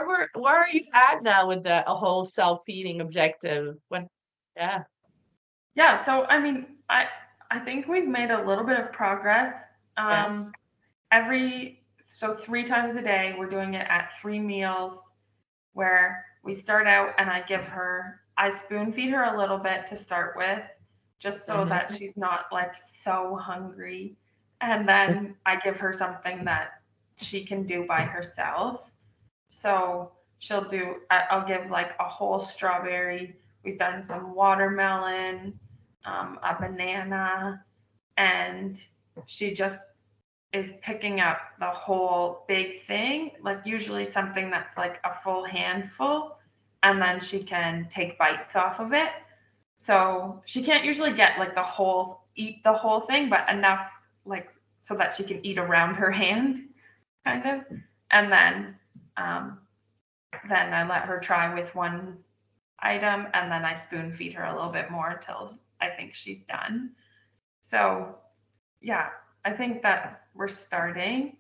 where are you at now with the a whole self-feeding objective? When yeah, Yeah, so I mean, I think we've made a little bit of progress. yeah. Um, so 3 times a day, we're doing it at 3 meals where we start out and I spoon feed her a little bit to start with, just so that Mhm. she's not like so hungry. And then I give her something that she can do by herself. So I'll give like a whole strawberry. We've done some watermelon, a banana, and she just is picking up the whole big thing, like usually something that's like a full handful, and then she can take bites off of it. So she can't usually get like eat the whole thing, but enough like so that she can eat around her hand, kind of. And um, then I let her try with one item, and then I spoon feed her a little bit more until I think she's done. So yeah, I think that we're starting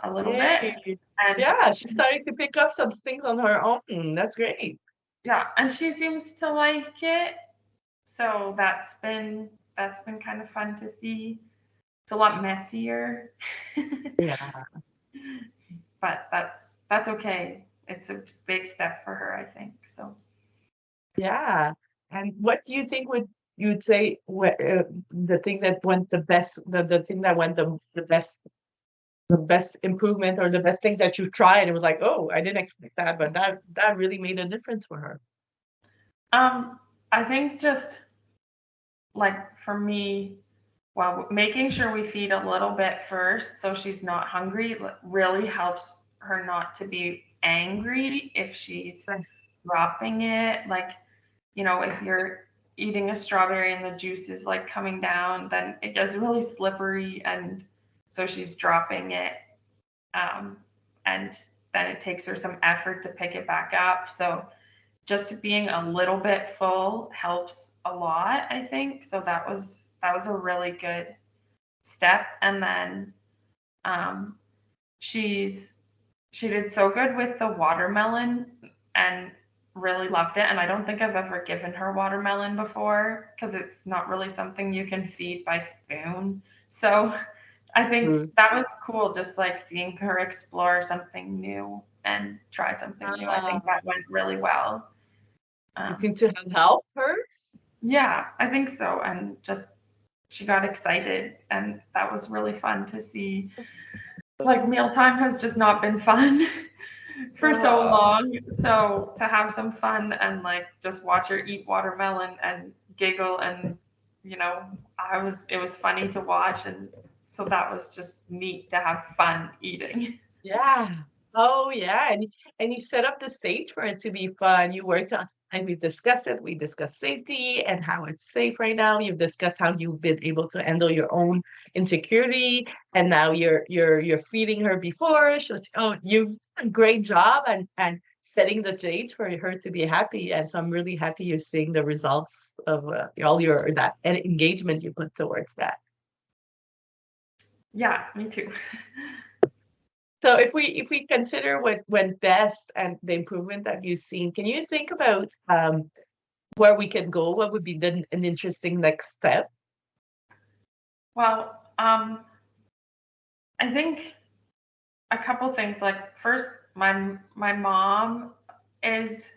a little bit. Yay. And Yeah, she's starting to pick up some things on her own. That's great. yeah, and she seems to like it. So that's been kind of fun to see. It's a lot messier. Yeah. But that's okay. It's a big step for her, I think. So Yeah. And what do you think would you'd say the thing that went the best, the thing that went the best improvement or the best thing that you tried? It was like, oh, I didn't expect that, but that really made a difference for her. um I think just like for me, well, making sure we feed a little bit first so she's not hungry really helps her not to be angry if she's Right. dropping it. Like, if you're eating a strawberry and the juice is like coming down, then it gets really slippery, and so she's dropping it. Um, and then it takes her some effort to pick it back up. So just being a little bit full helps a lot, I think. So that was a really good step. And then um, she's she did so good with the watermelon and really loved it. And I don't think I've ever given her watermelon before because it's not really something you can feed by spoon. So I think Mm. that was cool, just like seeing her explore something new and try something new. I Uh, think that went really well. it Um, seemed to have helped her. yeah, I think so. And just she got excited, and that was really fun to see. Like mealtime has just not been fun for so Uh, long. So to have some fun and like just watch her eat watermelon and giggle, and it was funny to watch, and so that was just neat to have fun eating. Yeah. Oh, yeah, and you set up the stage for it to be fun. You worked on and we've discussed it. We discussed safety and how it's safe right now. You've discussed how you've been able to handle your own insecurity, and now you're feeding her before. She was, oh, you've done a great job and setting the stage for her to be happy. And so I'm really happy you're seeing the results of all your that and engagement you put towards that. Yeah, me too. So if we consider what went best and the improvement that you've seen, can you think about where we can go? What would be an interesting next step? Well, I think a couple things. Like first, my mom is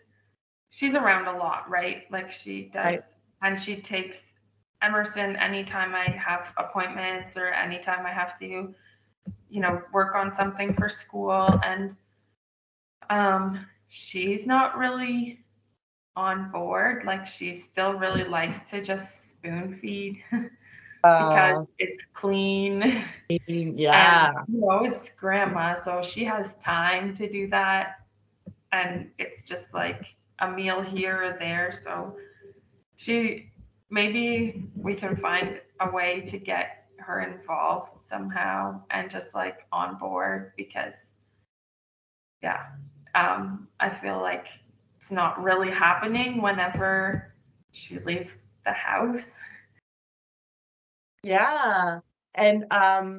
she's around a lot, right? Like she Right. does, and she takes Emerson anytime I have appointments or anytime I have to, work on something for school. And she's not really on board. Like she still really likes to just spoon feed because Uh, it's clean and yeah. it's grandma, so she has time to do that, and it's just like a meal here or there. So she maybe we can find a way to get her involved somehow and just like on board because yeah, I feel like it's not really happening whenever she leaves the house. Yeah. And how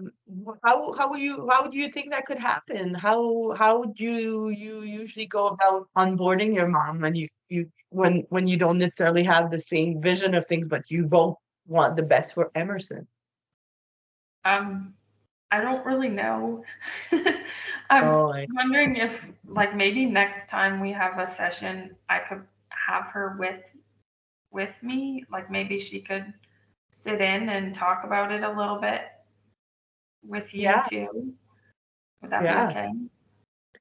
do you think that could happen? How do you usually go about onboarding your mom when when you don't necessarily have the same vision of things, but you both want the best for Emerson? Um, I don't really know. I'm Oh, wondering if, like, maybe next time we have a session, I could have her with me. Like, maybe she could sit in and talk about it a little bit with you yeah, too. Would that be yeah. okay?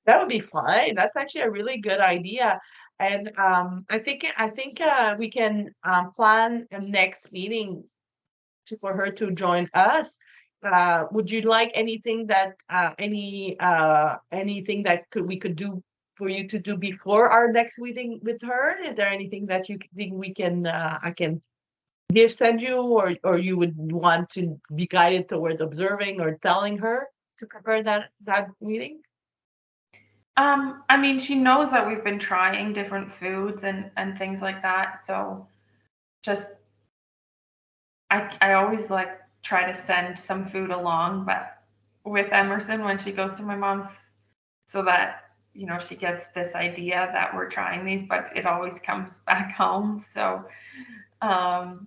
That would be fine. That's actually a really good idea. And I think we can plan a next meeting for her to join us. Would you like anything that anything that we could do for you to do before our next meeting with her? Is there anything that you think we can I can send you, or you would want to be guided towards observing or telling her to prepare that meeting? I mean, she knows that we've been trying different foods and things like that. So just I always like try to send some food along, but with Emerson when she goes to my mom's, so that she gets this idea that we're trying these, but it always comes back home. So um,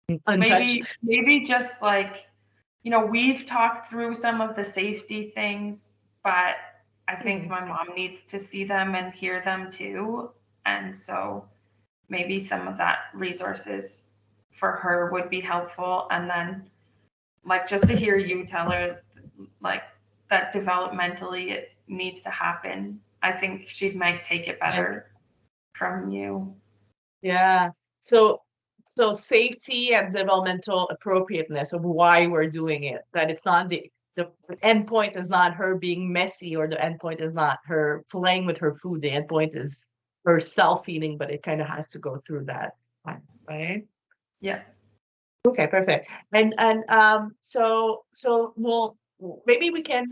maybe Untouched. maybe just like we've talked through some of the safety things, but I think Mhm. my mom needs to see them and hear them too. And so maybe some of that resources for her would be helpful. And then, like, just to hear you tell her, like, that developmentally it needs to happen, I think she might take it better from you. Yeah. So safety and developmental appropriateness of why we're doing it. That it's not the end point is not her being messy, or the end point is not her playing with her food. The end point is her self-feeding, but it kind of has to go through that, right? Yeah. Okay, perfect. So we'll maybe we can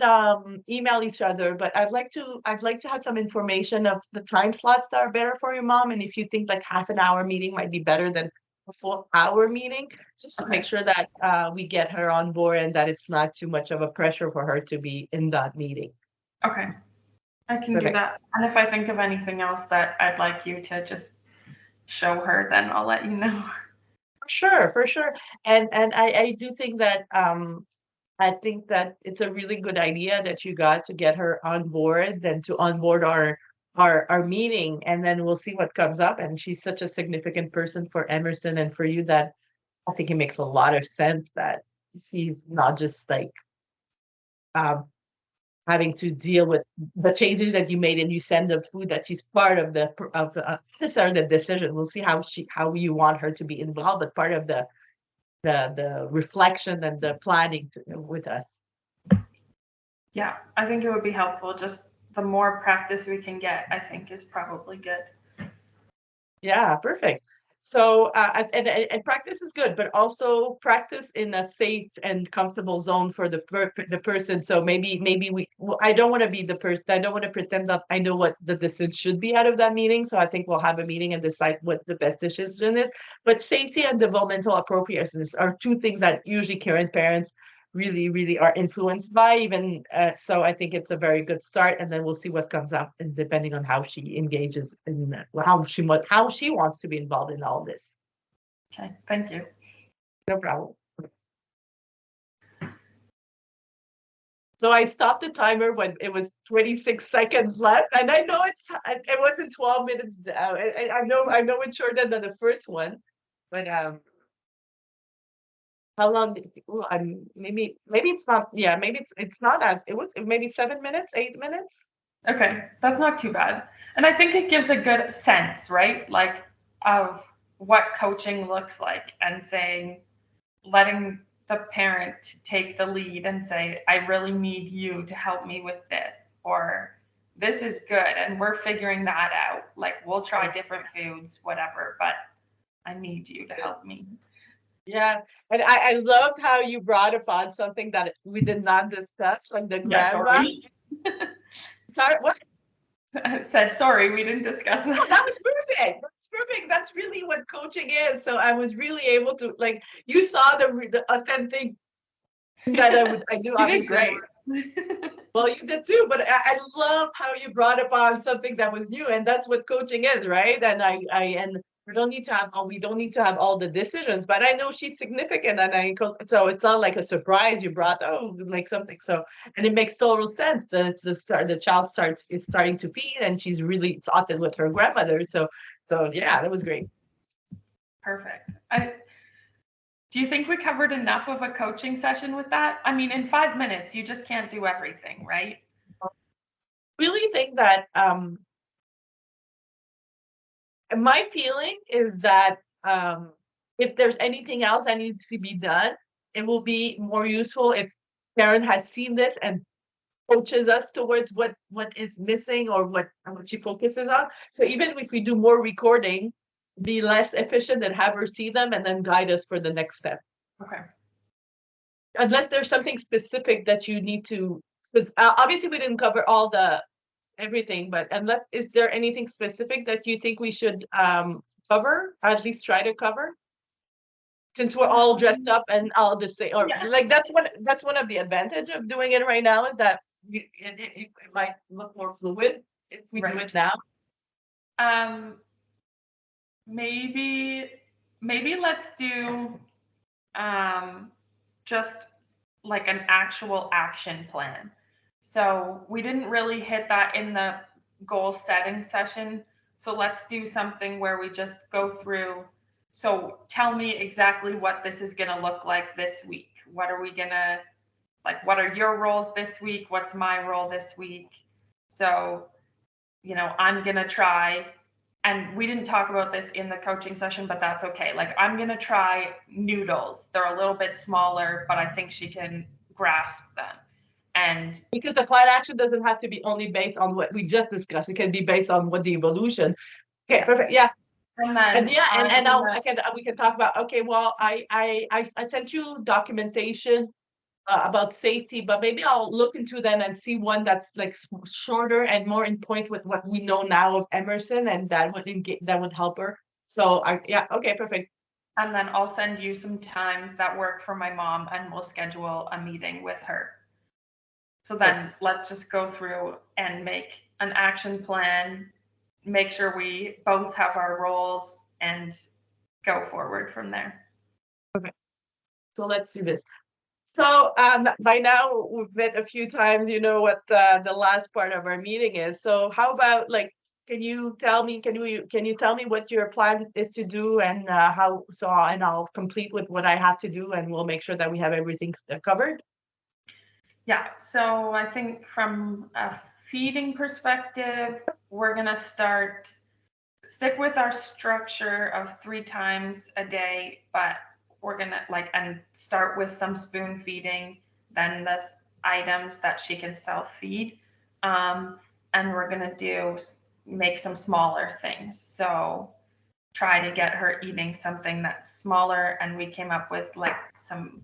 email each other, but I'd like to have some information of the time slots that are better for your mom, and if you think like half an hour meeting might be better than a full hour meeting, just to make Okay. sure that we get her on board and that it's not too much of a pressure for her to be in that meeting. Okay. I can do Perfect. that. And if I think of anything else that I'd like you to just show her, then I'll let you know. For sure, for sure. And I do think that I think that it's a really good idea that you got to get her on board, then to onboard our meeting, and then we'll see what comes up. And she's such a significant person for Emerson and for you that I think it makes a lot of sense that she's not just like um, having to deal with the changes that you made and you send the food, that she's part of necessarily the decision. We'll see how you want her to be involved, but part of the reflection and the planning with us. Yeah, I think it would be helpful. Just the more practice we can get, I think is probably good. Yeah, perfect. So, and practice is good, but also practice in a safe and comfortable zone for the person. So maybe I don't want to be the person. I don't want to pretend that I know what the decision should be out of that meeting. So I think we'll have a meeting and decide what the best decision is. But safety and developmental appropriateness are two things that usually current parents really are influenced by. Even so, I think it's a very good start, and then we'll see what comes up, and depending on how she engages in how she wants to be involved in all this. Okay, thank you. No problem. So I stopped the timer when it was 26 seconds left, and I know it wasn't 12 minutes. I know it's shorter than the first one, but how long? Maybe it's not. Yeah, maybe it's not as it was. Maybe 7 minutes, 8 minutes. Okay, that's not too bad. And I think it gives a good sense, right? Like, of what coaching looks like, and saying, letting the parent take the lead and say, I really need you to help me with this, or this is good and we're figuring that out. Like, we'll try different foods, whatever, but I need you to help me. Yeah, and I loved how you brought upon something that we did not discuss, like the Yeah, grandma. sorry. Sorry, what? I said, sorry, we didn't discuss Oh, that that. was perfect. That's perfect. That's really what coaching is. So I was really able to, like, you saw the authentic that I knew You did obviously you great. were. Well, you did too, but I love how you brought upon something that was new, and that's what coaching is, right? And we don't need to have all the decisions, but I know she's significant, and so it's not like a surprise you brought, like something. So, and it makes total sense. The child is starting to feed, and she's really taught it with her grandmother. So yeah, that was great. Perfect. Do you think we covered enough of a coaching session with that? I mean, in 5 minutes, you just can't do everything, right? Really think that my feeling is that if there's anything else that needs to be done, it will be more useful if Karen has seen this and coaches us towards what is missing or what she focuses on. So even if we do more recording, be less efficient and have her see them and then guide us for the next step. Okay. Unless there's something specific that you need to, because obviously we didn't cover all the everything, but unless is there anything specific that you think we should cover, or at least try to cover? Since we're all dressed up and all the same, or Yeah. like that's one of the advantage of doing it right now is that it might look more fluid if we do Right. it now. Um, maybe let's do um, just like an actual action plan. So we didn't really hit that in the goal setting session. So let's do something where we just go through. So tell me exactly what this is going to look like this week. What are we going to, like, what are your roles this week? What's my role this week? So, I'm going to try, and we didn't talk about this in the coaching session, but that's okay. Like, I'm going to try noodles. They're a little bit smaller, but I think she can grasp them. And Because the plan action doesn't have to be only based on what we just discussed. It can be based on what the evolution. Okay, yeah, perfect. Yeah. and And then yeah, and I'm and I'll gonna, I can we can talk about, okay, well, I sent you documentation about safety, but maybe I'll look into them and see one that's like shorter and more in point with what we know now of Emerson, and that would help her. So yeah, okay, perfect. and then I'll send you some times that work for my mom, and we'll schedule a meeting with her. So Good. then let's just go through and make an action plan, make sure we both have our roles, and go forward from there. Okay, so let's do this. So by now we've met a few times. You know what the last part of our meeting is. So how about like, can you tell me? Can you tell me what your plan is to do and how? So and I'll complete with what I have to do, and we'll make sure that we have everything covered. Yeah, so I think from a feeding perspective, we're going to stick with our structure of 3 times a day, but we're going to and start with some spoon feeding, then the items that she can self feed. And we're going to make some smaller things. So try to get her eating something that's smaller. And we came up with like some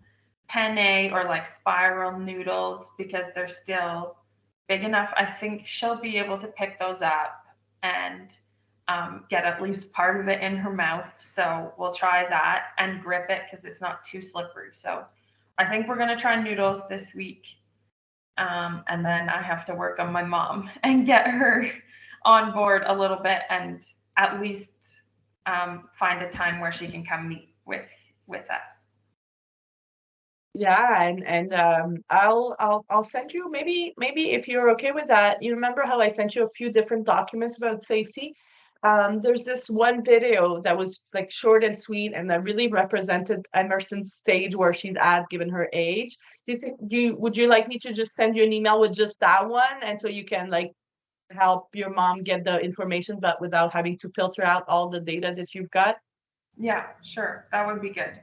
penne or like spiral noodles because they're still big enough. I think she'll be able to pick those up and get at least part of it in her mouth. So we'll try that and grip it because it's not too slippery. So I think we're going to try noodles this week. And then I have to work on my mom and get her on board a little bit and at least find a time where she can come meet with us. Yeah, and I'll send you, maybe if you're okay with that. You remember how I sent you a few different documents about safety? There's this one video that was like short and sweet and that really represented Emerson's stage where she's at given her age. Would you like me to just send you an email with just that one, and so you can like help your mom get the information but without having to filter out all the data that you've got? Yeah, sure. That would be good.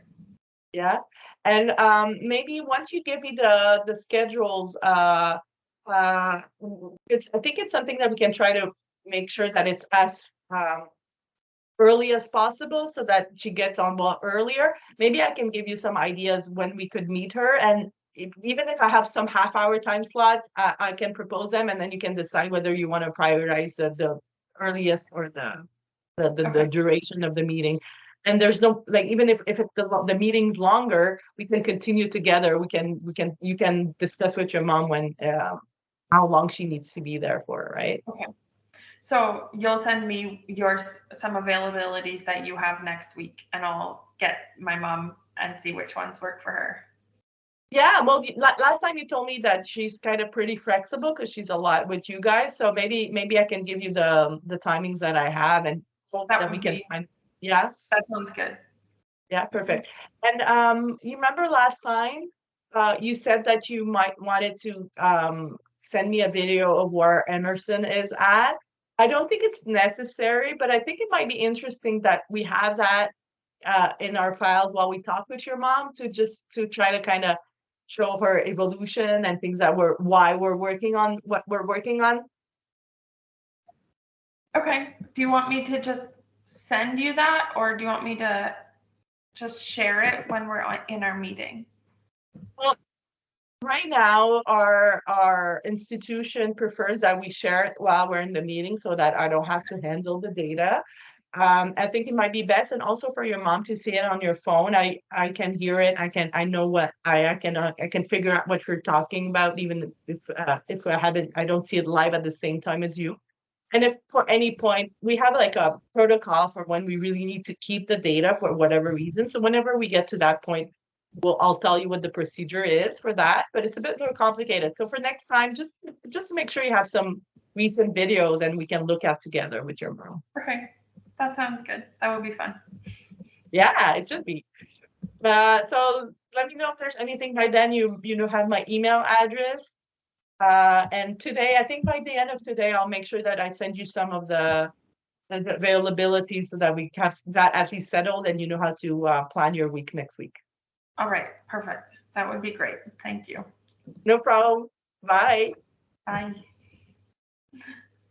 Yeah. And maybe once you give me the schedules, I think it's something that we can try to make sure that it's as early as possible so that she gets on well earlier. Maybe I can give you some ideas when we could meet her, and even if I have some half-hour time slots, I can propose them, and then you can decide whether you want to prioritize the earliest or the Okay. duration of the meeting. And there's no, like, even if the meeting's longer, we can continue together. You can discuss with your mom when how long she needs to be there for, right? Okay. So you'll send me some availabilities that you have next week, and I'll get my mom and see which ones work for her. Yeah, well, last time you told me that she's kind of pretty flexible because she's a lot with you guys. So maybe I can give you the timings that I have and hope That that we would can be find. Yeah, that sounds good. yeah, perfect. And you remember last time you said that you might wanted to send me a video of where Emerson is at. I don't think it's necessary, but I think it might be interesting that we have that in our files while we talk with your mom to try to kind of show her evolution and things that why we're working on what we're working on. Okay. Do you want me to just send you that, or do you want me to just share it when we're in our meeting? Well, right now our institution prefers that we share it while we're in the meeting so that I don't have to handle the data. I think it might be best, and also for your mom to see it on your phone. I can hear it. I know what I can figure out what you're talking about, even if I don't see it live at the same time as you. And if for any point we have like a protocol for when we really need to keep the data for whatever reason. So whenever we get to that point, I'll tell you what the procedure is for that, but it's a bit more complicated. So for next time, just to make sure you have some recent videos and we can look at together with your mom. Okay. That sounds good. That would be fun. Yeah, it should be. So let me know if there's anything by then. You know have my email address. And today, I think by the end of today, I'll make sure that I send you some of the availability so that we have that at least settled and you know how to plan your week next week. All right. Perfect. That would be great. Thank you. No problem. Bye. Bye.